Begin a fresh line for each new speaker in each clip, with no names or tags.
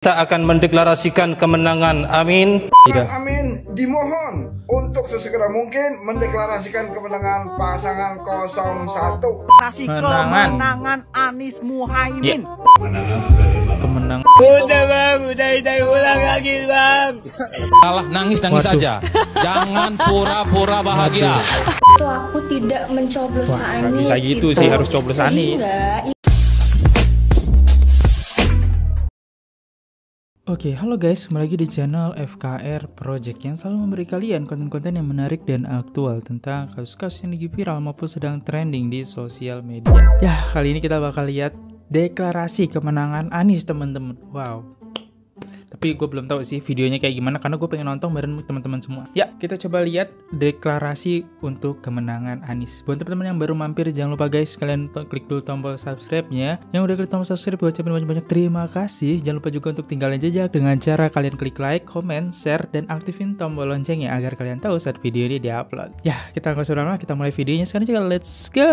Kita akan mendeklarasikan kemenangan. Amin.
Mas Amin dimohon untuk sesegera mungkin mendeklarasikan kemenangan pasangan 01.
Kemenangan Anies Muhaimin.
Kemenangan.
Udah bang, udah ulang lagi bang.
Salah nangis aja. Jangan pura-pura bahagia.
Itu aku tidak mencoblos Anies.
Bisa gitu sih, harus coblos Anies. Oke, halo guys, kembali lagi di channel FKR Project yang selalu memberi kalian konten-konten yang menarik dan aktual tentang kasus-kasus yang lagi viral maupun sedang trending di sosial media. Ya, kali ini kita bakal lihat deklarasi kemenangan Anies, teman-teman. Wow. Tapi gue belum tahu sih videonya kayak gimana karena gue pengen nonton bareng teman-teman semua. Ya, kita coba lihat deklarasi untuk kemenangan Anies. Buat teman-teman yang baru mampir, jangan lupa guys, kalian klik dulu tombol subscribe-nya. Yang udah klik tombol subscribe, gue ucapin banyak-banyak terima kasih. Jangan lupa juga untuk tinggalin jejak dengan cara kalian klik like, comment, share, dan aktifin tombol loncengnya agar kalian tahu saat video ini diupload. Ya, kita nggak usah lama, kita mulai videonya sekarang juga. Let's go!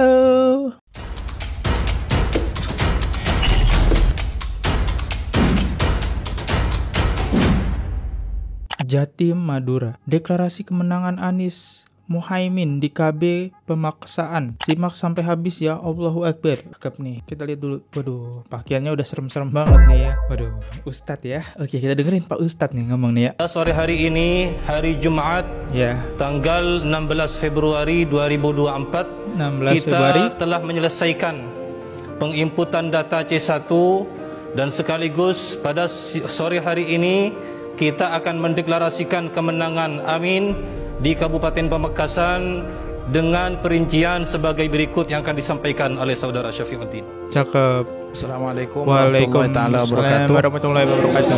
Jatim, Madura. Deklarasi kemenangan Anies Muhaimin di KB pemaksaan. Simak sampai habis ya. Allahu Akbar. Cakep nih. Kita lihat dulu. Waduh, pakaiannya udah serem-serem banget nih ya. Waduh, Ustadz ya. Oke, kita dengerin Pak Ustadz nih ngomong nih ya.
Sore hari ini, hari Jumat,
Ya,
tanggal 16 Februari 2024,
16
kita
Februari.
telah menyelesaikan penginputan data C1 dan sekaligus pada sore hari ini kita akan mendeklarasikan kemenangan Amin di Kabupaten Pamekasan dengan perincian sebagai berikut yang akan disampaikan oleh Saudara Syafiuddin.
Cakep.
Assalamualaikum
Waalaikumsalam warahmatullahi wabarakatuh.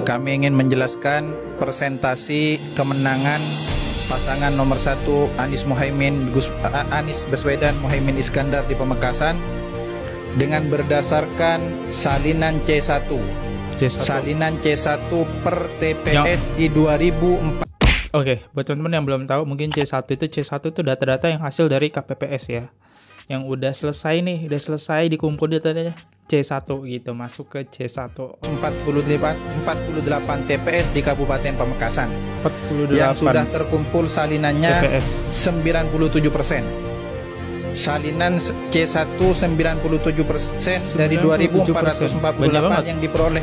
Kami ingin menjelaskan presentasi kemenangan pasangan nomor 1 Anies Baswedan Muhaimin Iskandar di Pamekasan dengan berdasarkan salinan C1. Salinan C1 per TPS di 2004.
Oke, buat teman-teman yang belum tahu, mungkin C1 itu data-data yang hasil dari KPPS ya. Yang udah selesai nih, udah selesai dikumpul datanya C1 gitu, masuk ke C1.
48 TPS di Kabupaten Pamekasan.
48
yang sudah terkumpul salinannya
TPS.
97%. Salinan C1 97% dari 2448 yang diperoleh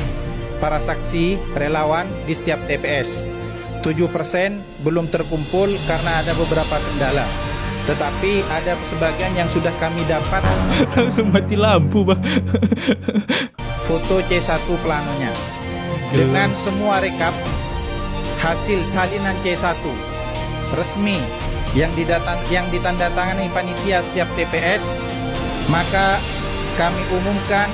para saksi relawan di setiap TPS. 7% belum terkumpul karena ada beberapa kendala. Tetapi ada sebagian yang sudah kami dapat.
Langsung mati lampu, Bang.
Foto C1 planonya. Dengan semua rekap hasil salinan C1 resmi yang ditandatangani panitia setiap TPS, maka kami umumkan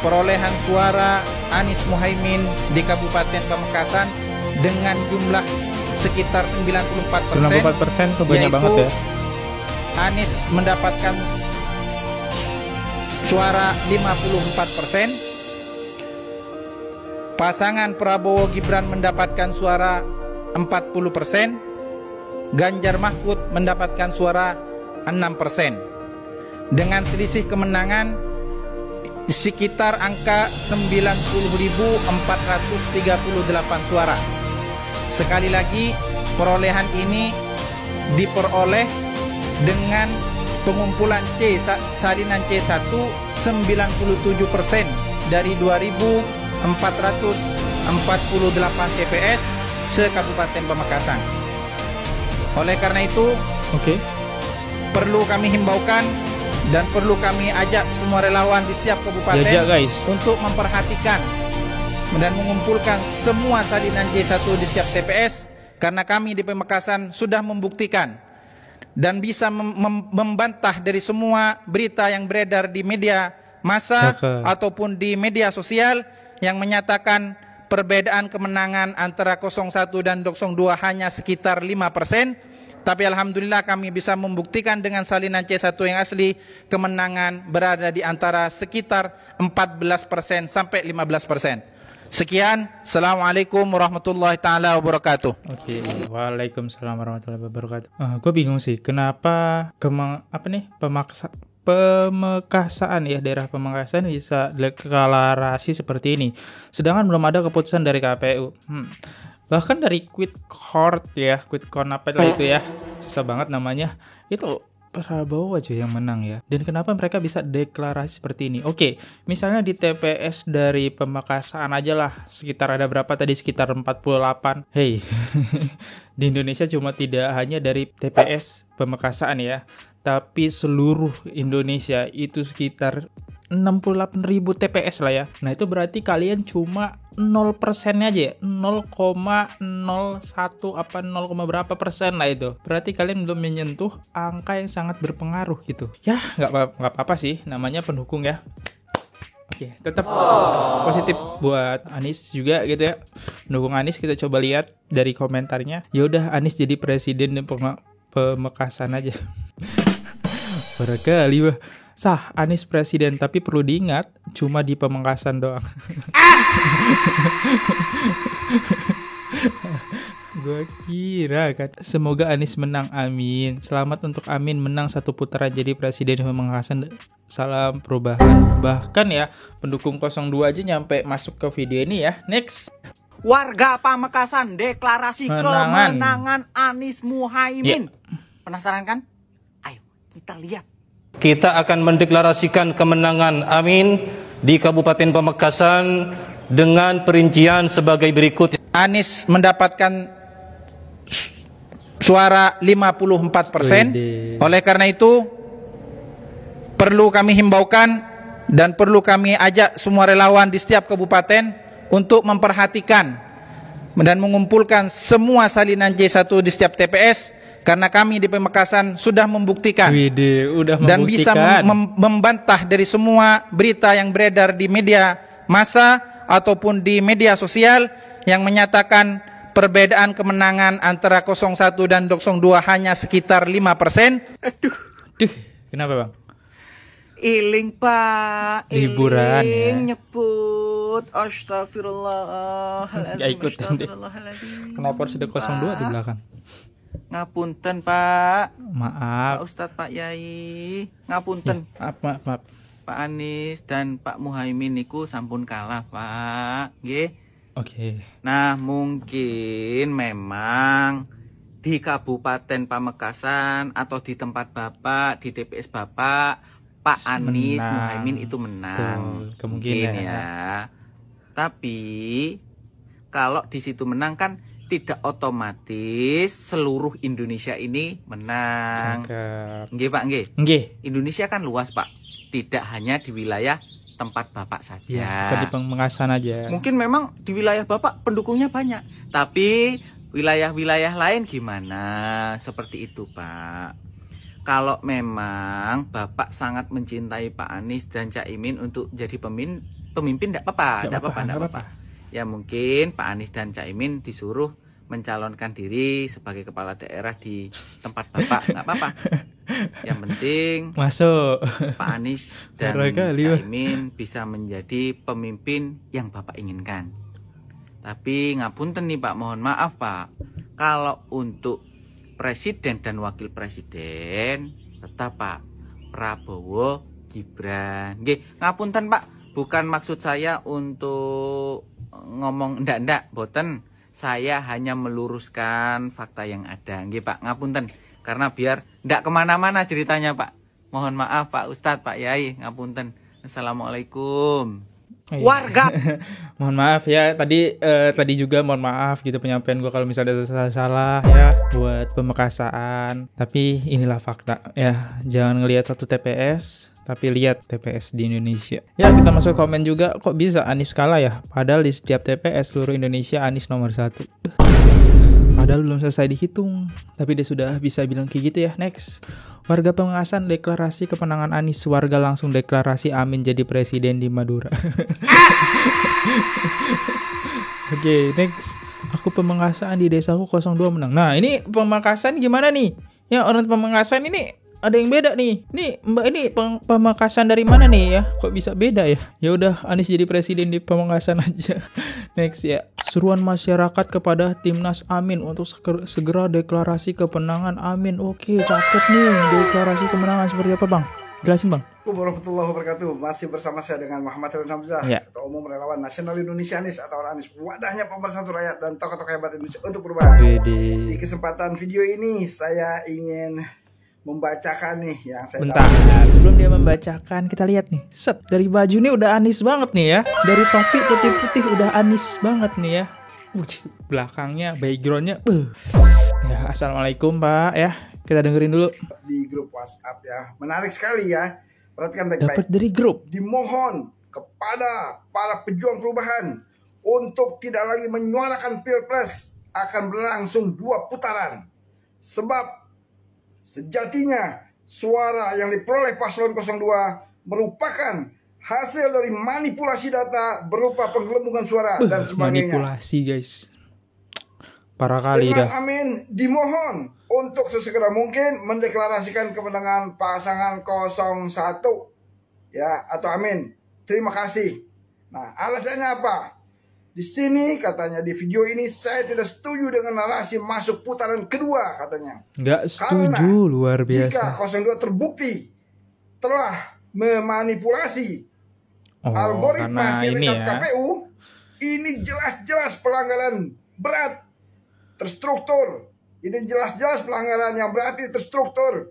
perolehan suara Anies Muhaimin di Kabupaten Pamekasan dengan jumlah sekitar 94%.
94% tuh banyak banget ya.
Anies mendapatkan suara 54%. Pasangan Prabowo Gibran mendapatkan suara 40%. Ganjar Mahfud mendapatkan suara 6%. Dengan selisih kemenangan sekitar angka 90.438 suara. Sekali lagi, perolehan ini diperoleh dengan pengumpulan salinan C1 97% dari 2.448 TPS se-Kabupaten Pamekasan. Oleh karena itu, perlu kami himbaukan dan perlu kami ajak semua relawan di setiap kabupaten untuk memperhatikan dan mengumpulkan semua salinan C1 di setiap TPS, karena kami di Pamekasan sudah membuktikan dan bisa membantah dari semua berita yang beredar di media massa ataupun di media sosial yang menyatakan perbedaan kemenangan antara 01 dan 02 hanya sekitar 5%. Tapi alhamdulillah kami bisa membuktikan dengan salinan C1 yang asli, kemenangan berada di antara sekitar 14% sampai 15%. Sekian, Assalamualaikum warahmatullahi taala wabarakatuh.
Oke, Waalaikumsalam warahmatullahi wabarakatuh. Gue bingung sih, kenapa Pemekasan ya, daerah Pemekasan bisa deklarasi seperti ini. Sedangkan belum ada keputusan dari KPU. Bahkan dari quick court ya, quick count apa itu ya, susah banget namanya, itu Prabowo aja yang menang ya. Dan kenapa mereka bisa deklarasi seperti ini? Oke, misalnya di TPS dari Pemekasan aja lah, sekitar ada berapa tadi, sekitar 48. Hey, di Indonesia cuma tidak hanya dari TPS Pemekasan ya, tapi seluruh Indonesia itu sekitar 68.000 TPS lah ya. Nah itu berarti kalian cuma 0% aja ya, 0,01 apa 0, berapa persen lah itu. Berarti kalian belum menyentuh angka yang sangat berpengaruh gitu. Ya nggak apa-apa sih, namanya pendukung ya. Oke, tetap positif buat Anies juga gitu ya. Pendukung Anies, kita coba lihat dari komentarnya. Ya udah, Anies jadi presiden di Pemekasan aja. Barangkali wah. Sah, Anies presiden, tapi perlu diingat cuma di Pemekasan doang. Gue kira kan. Semoga Anies menang, amin. Selamat untuk Amin menang 1 putaran jadi presiden Pemekasan. Salam perubahan. Bahkan ya pendukung 02 aja nyampe masuk ke video ini ya. Next.
Warga Pamekasan deklarasi kemenangan Anies Muhaimin. Penasaran kan? Ayo kita lihat.
Kita akan mendeklarasikan kemenangan Amin di Kabupaten Pamekasan dengan perincian sebagai berikut.
Anies mendapatkan suara 54%. Oleh karena itu perlu kami himbaukan dan perlu kami ajak semua relawan di setiap kabupaten untuk memperhatikan dan mengumpulkan semua salinan C1 di setiap TPS. Karena kami di Pemekasan sudah membuktikan dan bisa membantah dari semua berita yang beredar di media massa ataupun di media sosial yang menyatakan perbedaan kemenangan antara 01 dan 02 hanya sekitar 5%.
Aduh,
kenapa bang?
Iling pak,
liburan ya.
Nyebut astagfirullahaladzim.
Gak ikutin deh. Kenapa harus ada 02 di belakang?
Ngapunten pak.
Maaf
Pak Ustadz, Pak Yai, ngapunten
ya, maaf.
Pak Anies dan Pak Muhaimin niku sampun kalah pak, nggih.
Oke.
Nah mungkin memang di Kabupaten Pamekasan atau di tempat Bapak, di TPS Bapak, Pak Anies Muhaimin itu menang.
Betul, kemungkinan
ya. Tapi kalau di situ menang kan tidak otomatis seluruh Indonesia ini menang. Nggih Pak, nggih. Indonesia kan luas Pak, tidak hanya di wilayah tempat Bapak saja.
Ya, di Pemekasan aja.
Mungkin memang di wilayah Bapak pendukungnya banyak, tapi wilayah-wilayah lain gimana? Seperti itu Pak. Kalau memang Bapak sangat mencintai Pak Anies dan Caimin untuk jadi pemimpin, tidak apa-apa. Ya mungkin Pak Anies dan Caimin disuruh mencalonkan diri sebagai kepala daerah di tempat Bapak, nggak apa-apa. Yang penting
masuk
Pak Anies dan Caimin bisa menjadi pemimpin yang Bapak inginkan. Tapi ngapunten nih Pak, mohon maaf Pak, kalau untuk presiden dan wakil presiden tetap Pak Prabowo Gibran. Nggih, ngapunten Pak, bukan maksud saya untuk ngomong ndak boten, saya hanya meluruskan fakta yang ada. Nggih Pak, ngapunten, karena biar ndak kemana-mana ceritanya Pak. Mohon maaf Pak Ustadz, Pak Yai, ngapunten. Assalamualaikum. Warga
mohon maaf ya, tadi juga mohon maaf gitu penyampaian gue kalau misalnya ada salah ya buat Pemekasan. Tapi inilah fakta ya, jangan ngelihat satu TPS tapi lihat TPS di Indonesia. Ya kita masuk komen juga, kok bisa Anies kalah ya? Padahal di setiap TPS seluruh Indonesia Anies nomor 1. Padahal belum selesai dihitung, tapi dia sudah bisa bilang kayak gitu ya. Next. Warga Pemekasan deklarasi kemenangan Anies. Warga langsung deklarasi Amin jadi presiden di Madura. Oke, next. Aku Pemekasan di desaku 02 menang. Nah, ini Pemekasan gimana nih? Ya, orang Pemekasan ini ada yang beda nih. Nih, Mbak ini Pemekasan dari mana nih ya? Kok bisa beda ya? Ya udah, Anies jadi presiden di Pemekasan aja. Next ya. Seruan masyarakat kepada Timnas Amin untuk segera deklarasi kemenangan Amin. Oke, cakep nih. Deklarasi kemenangan seperti apa, Bang? Jelasin Bang.
Assalamualaikum warahmatullahi wabarakatuh. Masih bersama saya dengan Muhammad Harun Hamzah, Ketua Umum Relawan Nasional Indonesia ANIS atau ANIS, wadahnya pemersatu rakyat dan tokoh-tokoh hebat Indonesia untuk perubahan. Di kesempatan video ini saya ingin membacakan nih yang saya
Bentar, sebelum dia membacakan kita lihat nih. Set, dari baju nih udah ANIS banget nih ya. Dari topi putih-putih udah ANIS banget nih ya. Belakangnya, backgroundnya ya, assalamualaikum Pak ya. Kita dengerin dulu
di grup WhatsApp ya. Menarik sekali ya. Perhatikan baik-baik.
Dapat dari grup.
Dimohon kepada para pejuang perubahan untuk tidak lagi menyuarakan Pilpres akan berlangsung 2 putaran. Sebab sejatinya suara yang diperoleh paslon 02 merupakan hasil dari manipulasi data berupa penggelembungan suara dan sebagainya.
Manipulasi guys. Parah kali dah.
Amin dimohon untuk sesegera mungkin mendeklarasikan kemenangan pasangan 01 ya, atau amin. Terima kasih. Nah, alasannya apa? Di sini katanya di video ini saya tidak setuju dengan narasi masuk putaran kedua katanya.
Nggak setuju. Karena luar biasa.
Jika 02 terbukti telah memanipulasi algoritma sirekap KPU, ini jelas-jelas pelanggaran berat terstruktur. Ini jelas-jelas pelanggaran yang berarti terstruktur,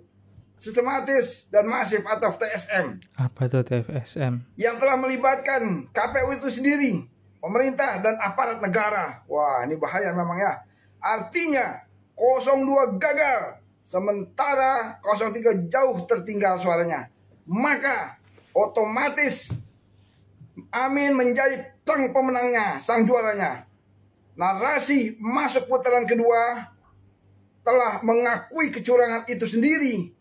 sistematis dan masif atau TSM.
Apa itu TSM?
Yang telah melibatkan KPU itu sendiri, pemerintah dan aparat negara. Wah, ini bahaya memang ya. Artinya 02 gagal, sementara 03 jauh tertinggal suaranya. Maka otomatis Amin menjadi sang pemenangnya, sang juaranya. Narasi masuk putaran kedua telah mengakui kecurangan itu sendiri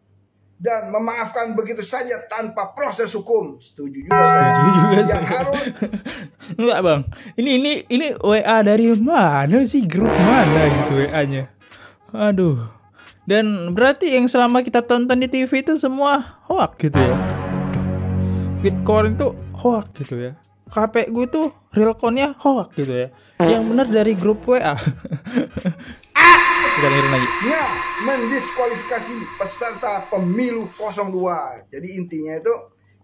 dan memaafkan begitu saja tanpa proses hukum. Setuju juga saya.
Setuju juga
yang harus
enggak Bang. Ini WA dari mana sih, grup mana gitu WA-nya? Aduh. Dan berarti yang selama kita tonton di TV itu semua hoax gitu ya. Bitcoin itu hoax gitu ya. KP gue tuh realconnya hoax gitu ya. Yang benar dari grup WA. Kita dengerin lagi.
Nah, mendiskualifikasi peserta pemilu 02. Jadi intinya itu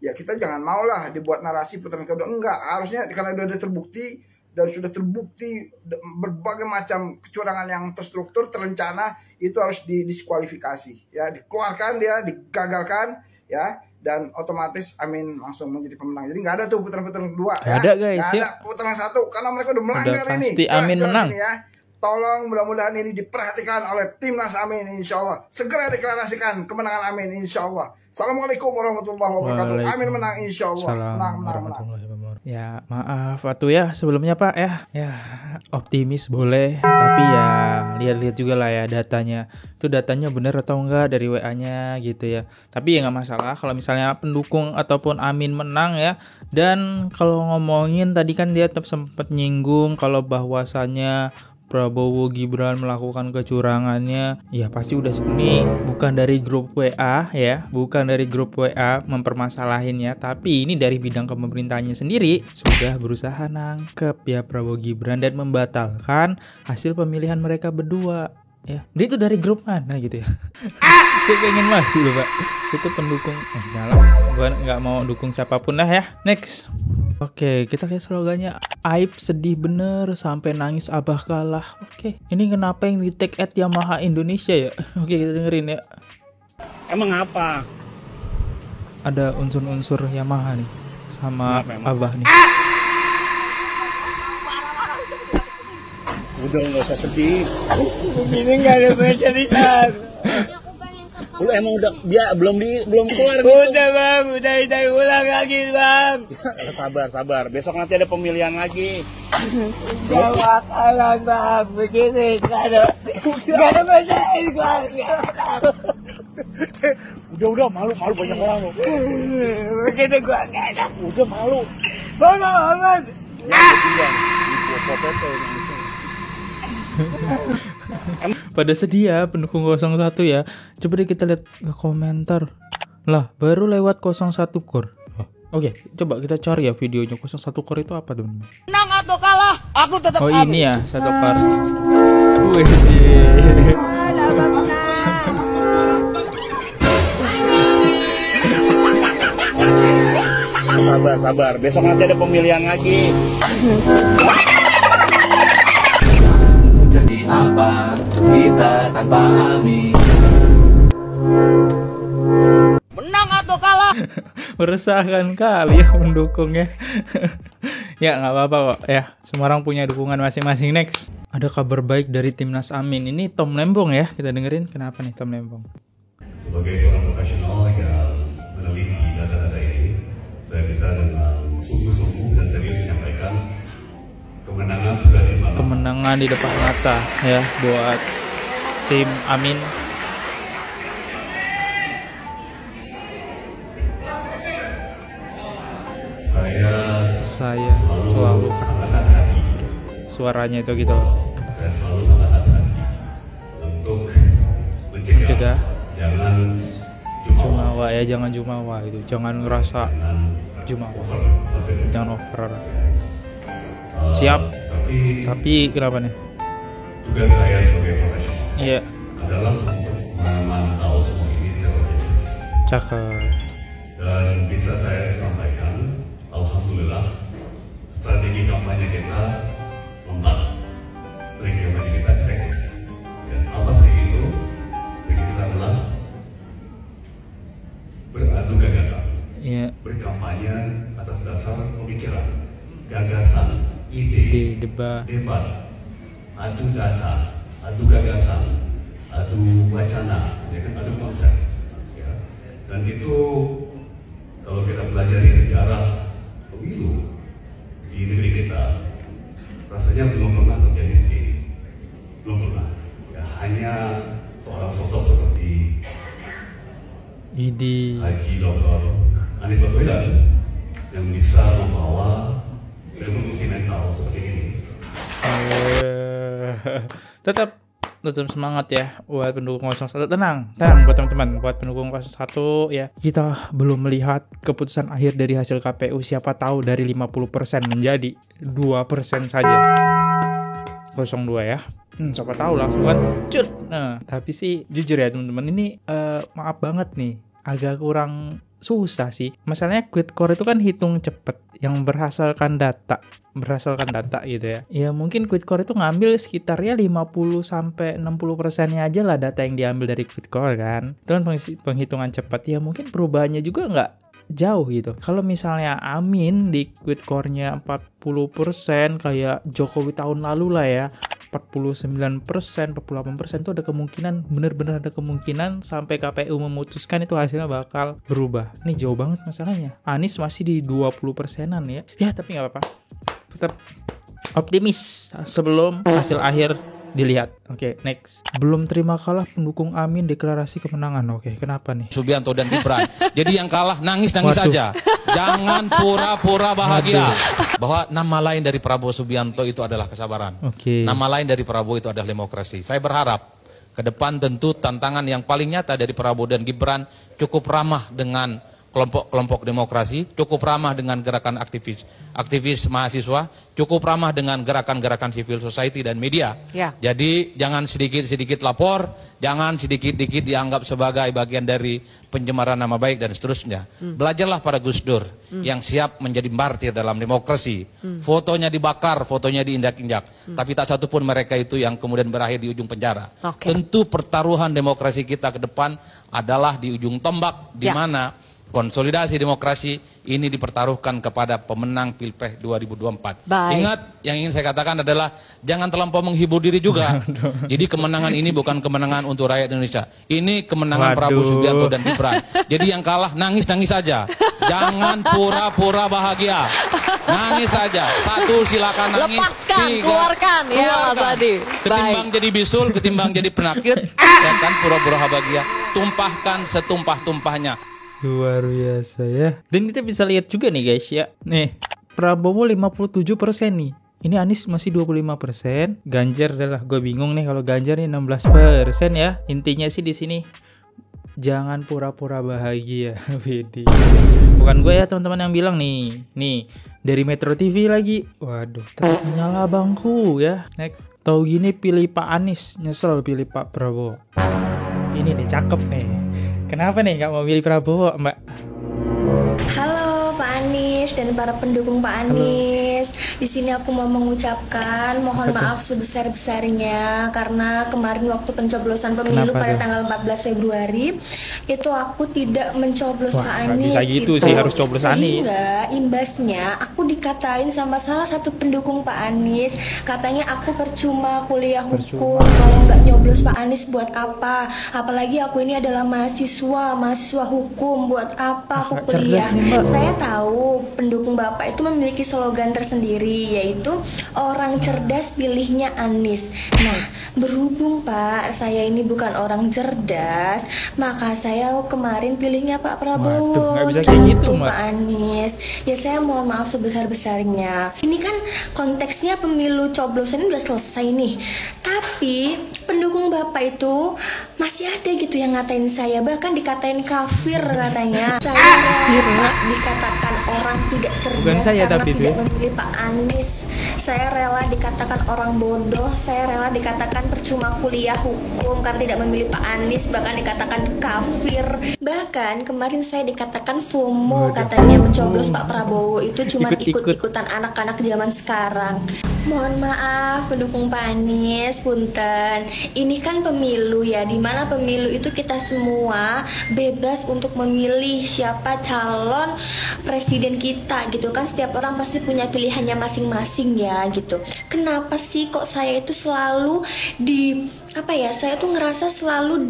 ya kita jangan maulah dibuat narasi putaran kedua. Enggak, harusnya karena sudah terbukti dan sudah terbukti berbagai macam kecurangan yang terstruktur, terencana, itu harus didiskualifikasi ya, dikeluarkan dia, digagalkan ya. Dan otomatis Amin langsung menjadi pemenang. Jadi nggak ada tuh putaran-putaran kedua.
Gak ada guys,
nggak ada putaran 1 karena mereka udah melanggar ini.
Pasti Amin menang.
Ini ya. Tolong mudah-mudahan ini diperhatikan oleh timnas Amin, insya Allah. Segera deklarasikan kemenangan Amin, insya Allah. Assalamualaikum warahmatullahi wabarakatuh. Amin menang, insya Allah. Menang.
Ya maaf atuh ya sebelumnya Pak ya. Ya optimis boleh, tapi ya lihat-lihat juga lah ya datanya. Itu datanya benar atau enggak dari WA-nya gitu ya. Tapi ya nggak masalah kalau misalnya pendukung ataupun Amin menang ya. Dan kalau ngomongin tadi kan dia tetap sempat nyinggung kalau bahwasannya Prabowo Gibran melakukan kecurangannya, ya pasti udah ini bukan dari grup WA ya, bukan dari grup WA mempermasalahinnya, tapi ini dari bidang kepemerintahannya sendiri sudah berusaha nangkep ya Prabowo Gibran dan membatalkan hasil pemilihan mereka berdua ya. Dia itu dari grup mana gitu ya? Saya pengen masuk loh Pak. Saya tuh pendukung gue nggak mau dukung siapapun lah ya. Next. Oke, kita lihat slogannya. Aib sedih bener sampai nangis abah kalah. Oke, ini kenapa yang di tag @Yamaha Indonesia ya? Oke, kita dengerin ya.
Emang apa?
Ada unsur-unsur Yamaha nih sama abah nih.
Udah nggak usah sedih. Begini nggak ada penjelikan. Lu emang udah dia belum keluar gitu. Udah bang, udah ulang lagi bang. Sabar. Besok nanti ada pemilihan lagi. Gak bakalan bang, begini gak ada masalah. Udah malu banyak orang loh. Begitu gua gak ada. Udah malu. Banget.
Pada sedih ya pendukung 01 ya. Coba deh kita lihat ke komentar. Lah baru lewat 01 core. Oke, coba kita cari ya videonya 01 core itu apa teman-teman.
Menang atau kalah, aku tetap
Oh
Amin.
Ini ya 1 core. Wih.
Sabar. Besok nanti ada pemilihan lagi.
Jadi apa kita tanpa Amin?
Menang atau kalah?
Meresahkan kali ya mendukungnya. Ya nggak apa-apa kok ya. Semua orang punya dukungan masing-masing. Next. Ada kabar baik dari Timnas Amin. Ini Tom Lembong ya. Kita dengerin kenapa nih Tom Lembong.
Sebagai seorang profesional yang meneliti data-data ini, saya bisa dengan sungguh-sungguh dan serius menyampaikan kemenangan sudah di mana.
Kemenangan di depan mata ya buat tim Amin. Saya selalu katakan suaranya itu gitu loh.
Saya selalu sangat hati-hati untuk mencegah jangan
jumawa ya, jangan jumawa itu, jangan ngerasa jumawa, jangan over. Siap. Tapi kenapa nih?
Tugas saya sebagai profesional adalah untuk memantau semua ini secara objektif.
Cakep.
Dan bisa saya sampaikan, alhamdulillah strategi kampanye kita lengkap, strategi kampanye kita efektif. Dan apa strategi itu? Strategi kita adalah beradu gagasan, berkampanye atas dasar pemikiran, gagasan, ide, debat, adu data, adu gagasan, adu wacana, ya kan, adu konsep. Ya. Dan itu kalau kita pelajari sejarah pemilu di negeri kita, rasanya belum pernah terjadi seperti ini. Belum pernah. Ya, hanya seorang sosok seperti Haji Dr. Anies Baswedan yang bisa membawa revolusi mental seperti ini.
Tetap semangat ya buat pendukung 01. Tenang buat teman-teman, buat pendukung 01 ya. Kita belum melihat keputusan akhir dari hasil KPU. Siapa tahu dari 50% menjadi 2% saja. 02 ya. Siapa tahu langsung kan cut. Nah, tapi sih jujur ya teman-teman, ini maaf banget nih, agak kurang susah sih. Masalahnya quick core itu kan hitung cepet yang berdasarkan data gitu ya. Ya mungkin quick core itu ngambil sekitar ya 50-60%-nya aja lah data yang diambil dari quick core kan. Itu kan penghitungan cepat. Ya mungkin perubahannya juga nggak jauh gitu. Kalau misalnya Amin di quick core-nya 40% kayak Jokowi tahun lalu lah ya, 49%, 48% itu ada kemungkinan, bener-bener ada kemungkinan sampai KPU memutuskan itu hasilnya bakal berubah. Ini jauh banget masalahnya. Anies masih di 20%-an ya. Ya tapi nggak apa-apa. Tetap optimis sebelum hasil akhir dilihat. Oke, next. Belum terima kalah pendukung Amin deklarasi kemenangan. Oke, kenapa nih?
Subianto dan Gibran. Jadi yang kalah nangis-nangis aja. Jangan pura-pura bahagia. Bahwa nama lain dari Prabowo Subianto itu adalah kesabaran. Nama lain dari Prabowo itu adalah demokrasi. Saya berharap ke depan tentu tantangan yang paling nyata dari Prabowo dan Gibran cukup ramah dengan kelompok-kelompok demokrasi, cukup ramah dengan gerakan aktivis mahasiswa, cukup ramah dengan gerakan-gerakan civil society dan media. Ya. Jadi jangan sedikit-sedikit lapor, jangan sedikit-sedikit dianggap sebagai bagian dari pencemaran nama baik dan seterusnya. Belajarlah pada Gus Dur yang siap menjadi martir dalam demokrasi. Fotonya dibakar, fotonya diinjak-injak, tapi tak satu pun mereka itu yang kemudian berakhir di ujung penjara. Tentu pertaruhan demokrasi kita ke depan adalah di ujung tombak, di mana konsolidasi demokrasi ini dipertaruhkan kepada pemenang Pilpres 2024. Ingat, yang ingin saya katakan adalah jangan terlampau menghibur diri juga. Jadi kemenangan ini bukan kemenangan untuk rakyat Indonesia. Ini kemenangan Prabowo Subianto dan Gibran. Jadi yang kalah nangis-nangis saja. Jangan pura-pura bahagia. Nangis saja. 1 silakan nangis.
Lepaskan,
3
keluarkan ya Mas Adi.
Ketimbang jadi bisul, ketimbang jadi penakut, ya kan pura-pura bahagia. Tumpahkan setumpah-tumpahnya.
Luar biasa ya. Dan kita bisa lihat juga nih guys ya. Nih, Prabowo 57% nih. Ini Anies masih 25%. Ganjar adalah, gue bingung nih kalau Ganjar nih 16% ya. Intinya sih di sini jangan pura-pura bahagia. Bukan gue ya teman-teman yang bilang nih. Nih, dari Metro TV lagi. Waduh, tetap menyala bangku ya. Tahu gini pilih Pak Anies, nyesel pilih Pak Prabowo. Ini nih cakep nih. Kenapa nih gak mau pilih Prabowo, Mbak?
Halo Pak Anies, Anies dan para pendukung Pak Anies. Di sini aku mau mengucapkan mohon maaf sebesar-besarnya karena kemarin waktu pencoblosan pemilu pada tanggal 14 Februari itu aku tidak mencoblos Pak Anies.
Bisa gitu sih, harus coblos Anies.
Sehingga imbasnya aku dikatain sama salah satu pendukung Pak Anies, katanya aku percuma kuliah hukum kalau nggak nyoblos Pak Anies buat apa? Apalagi aku ini adalah mahasiswa hukum, buat apa aku kuliah? Saya tahu pendukung Bapak itu memiliki slogan tersendiri, yaitu orang cerdas pilihnya Anies. Nah, berhubung Pak, saya ini bukan orang cerdas, maka saya kemarin pilihnya Pak Prabowo.
Nggak bisa kayak gitu,
Pak Anies. Ya saya mohon maaf sebesar-besarnya. Ini kan konteksnya pemilu coblosan udah selesai nih, tapi pendukung Bapak itu masih ada gitu yang ngatain saya, bahkan dikatain kafir katanya. Saya rela dikatakan orang tidak cerdas karena tidak memilih Pak Anies. Saya rela dikatakan orang bodoh, saya rela dikatakan percuma kuliah hukum karena tidak memilih Pak Anies, bahkan dikatakan kafir. Bahkan kemarin saya dikatakan FOMO, katanya mencoblos Pak Prabowo itu cuma ikut-ikutan anak-anak zaman sekarang. Mohon maaf pendukung Pak Anies, punten. Ini kan pemilu ya, dimana pemilu itu kita semua bebas untuk memilih siapa calon presiden kita gitu kan. Setiap orang pasti punya pilihannya masing-masing ya gitu. Kenapa sih kok saya itu selalu saya tuh ngerasa selalu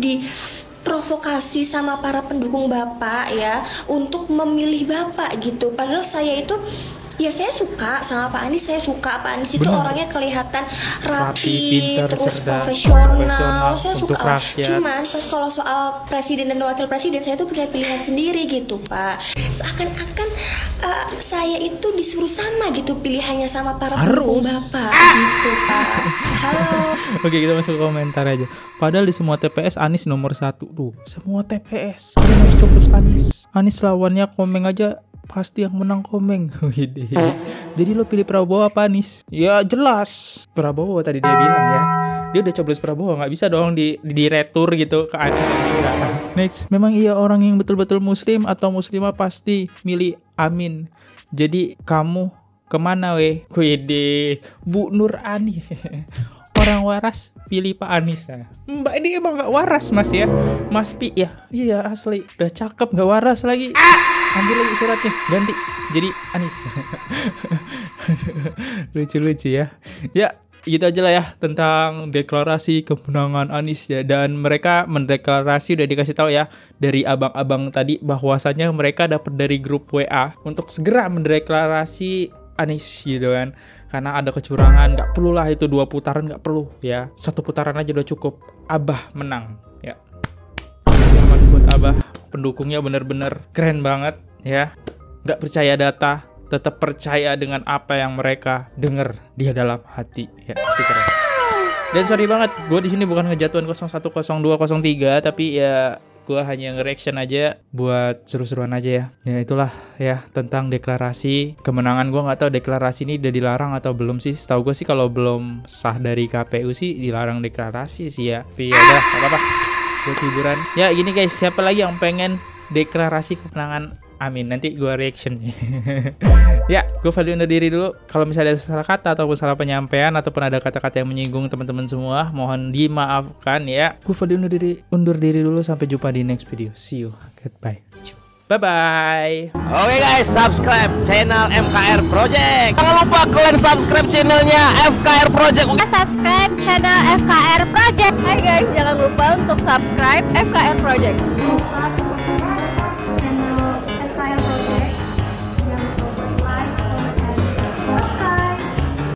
provokasi sama para pendukung Bapak ya untuk memilih Bapak gitu. Padahal saya itu ya saya suka sama Pak Anies, saya suka Pak Anies itu orangnya kelihatan rapi,
pintar,
terus
cerdas,
profesional, saya suka.
rakyat.
Cuman pas kalau soal presiden dan wakil presiden saya tuh punya pilihan sendiri gitu Pak. Seakan-akan saya itu disuruh sama gitu pilihannya sama para pendukung Bapak gitu Pak. Halo.
Oke, kita masuk ke komentar aja. Padahal di semua TPS Anies nomor 1 tuh. Semua TPS harus coblos Anies. Anies lawannya Komeng aja pasti yang menang Komeng. Jadi lo pilih Prabowo apa Anies? Ya jelas Prabowo, tadi dia bilang ya. Dia udah coblos Prabowo, nggak bisa dong di retur gitu ke Anies. Next, memang iya orang yang betul-betul muslim atau muslimah pasti milih Amin. Jadi kamu kemana weh? Bu Nur Ani. Orang waras pilih Pak Anies. Mbak ini emang gak waras Mas ya. Mas Pi ya. Iya asli udah cakep, gak waras lagi. Ambil lagi suratnya, ganti jadi Anies. Lucu-lucu ya. Ya gitu aja lah ya tentang deklarasi kemenangan Anies ya. Dan mereka mendeklarasi, udah dikasih tahu ya dari abang-abang tadi bahwasanya mereka dapat dari grup WA untuk segera mendeklarasi Anies gitu kan. Karena ada kecurangan, gak perlu lah itu 2 putaran, gak perlu ya. 1 putaran aja udah cukup. Abah menang ya. Selamat buat Abah, pendukungnya bener-bener keren banget ya. Gak percaya data, tetap percaya dengan apa yang mereka dengar di dalam hati ya. Pasti keren. Dan sorry banget, gue di sini bukan ngejatuhin 01, 02, 03, tapi ya gue hanya nge-reaction aja buat seru-seruan aja ya. Ya itulah ya tentang deklarasi kemenangan. Gue nggak tahu deklarasi ini udah dilarang atau belum sih. Setahu gue sih kalau belum sah dari KPU sih dilarang deklarasi sih ya. Tapi ya udah apa-apa buat hiburan. Ya gini guys, siapa lagi yang pengen deklarasi kemenangan Amin? Nanti gue reaction. Ya, gue value undur diri dulu. Kalau misalnya ada salah kata ataupun salah penyampaian ataupun ada kata-kata yang menyinggung teman-teman semua, mohon dimaafkan ya. Gue value undur diri dulu. Sampai jumpa di next video. See you. Goodbye. Bye-bye.
Oke guys, subscribe channel FKR Project. Jangan lupa kalian subscribe channelnya FKR Project.
Subscribe channel FKR Project. Hai guys, jangan lupa untuk subscribe FKR Project.